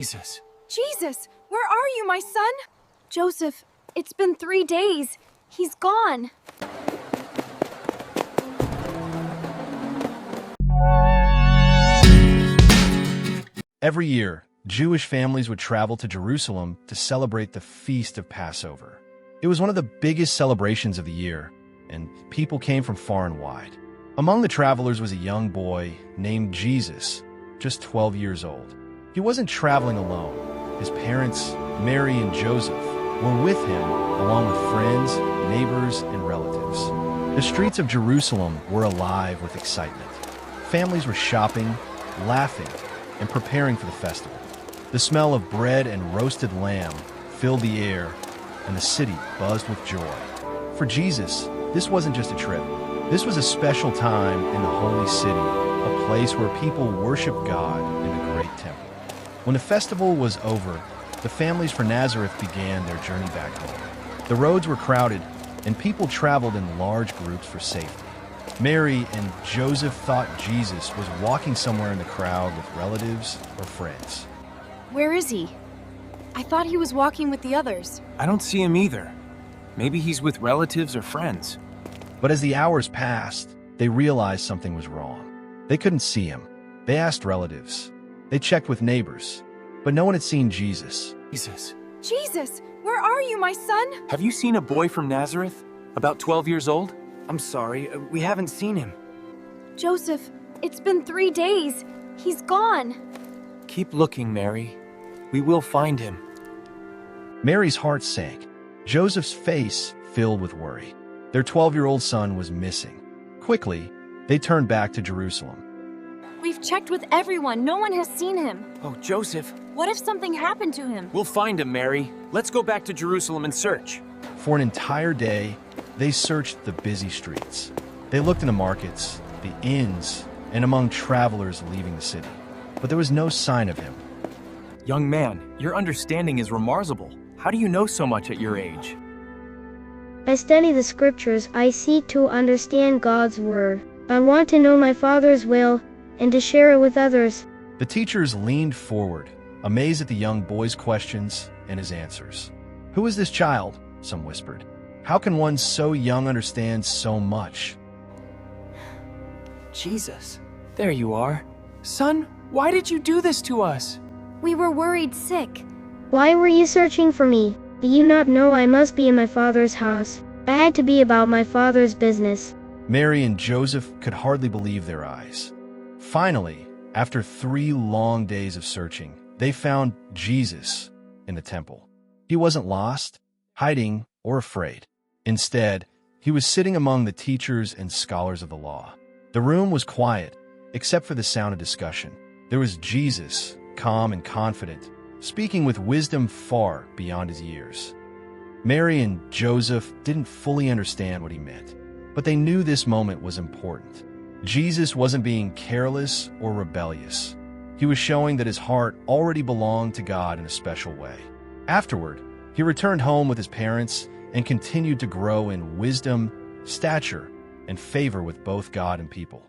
Jesus. Jesus, where are you, my son? Joseph, it's been 3 days. He's gone. Every year, Jewish families would travel to Jerusalem to celebrate the Feast of Passover. It was one of the biggest celebrations of the year, and people came from far and wide. Among the travelers was a young boy named Jesus, just 12 years old. He wasn't traveling alone. His parents, Mary and Joseph, were with him, along with friends, neighbors, and relatives. The streets of Jerusalem were alive with excitement. Families were shopping, laughing, and preparing for the festival. The smell of bread and roasted lamb filled the air, and the city buzzed with joy. For Jesus, this wasn't just a trip. This was a special time in the Holy City, a place where people worshiped God in the great temple. When the festival was over, the families from Nazareth began their journey back home. The roads were crowded, and people traveled in large groups for safety. Mary and Joseph thought Jesus was walking somewhere in the crowd with relatives or friends. Where is he? I thought he was walking with the others. I don't see him either. Maybe he's with relatives or friends. But as the hours passed, they realized something was wrong. They couldn't see him. They asked relatives. They checked with neighbors, but no one had seen Jesus. Jesus. Jesus, where are you, my son? Have you seen a boy from Nazareth? About 12 years old? I'm sorry, we haven't seen him. Joseph, it's been 3 days. He's gone. Keep looking, Mary. We will find him. Mary's heart sank. Joseph's face filled with worry. Their 12-year-old son was missing. Quickly, they turned back to Jerusalem. We've checked with everyone. No one has seen him. Oh, Joseph. What if something happened to him? We'll find him, Mary. Let's go back to Jerusalem and search. For an entire day, they searched the busy streets. They looked in the markets, the inns, and among travelers leaving the city. But there was no sign of him. Young man, your understanding is remarkable. How do you know so much at your age? I study the scriptures. I seek to understand God's word. I want to know my Father's will and to share it with others. The teachers leaned forward, amazed at the young boy's questions and his answers. "Who is this child?" some whispered. "How can one so young understand so much?" Jesus. There you are. Son, why did you do this to us? We were worried sick. Why were you searching for me? Do you not know I must be in my Father's house? I had to be about my Father's business. Mary and Joseph could hardly believe their eyes. Finally, after 3 long days of searching, they found Jesus in the temple. He wasn't lost, hiding, or afraid. Instead, he was sitting among the teachers and scholars of the law. The room was quiet, except for the sound of discussion. There was Jesus, calm and confident, speaking with wisdom far beyond his years. Mary and Joseph didn't fully understand what he meant, but they knew this moment was important. Jesus wasn't being careless or rebellious. He was showing that his heart already belonged to God in a special way. Afterward, he returned home with his parents and continued to grow in wisdom, stature, and favor with both God and people.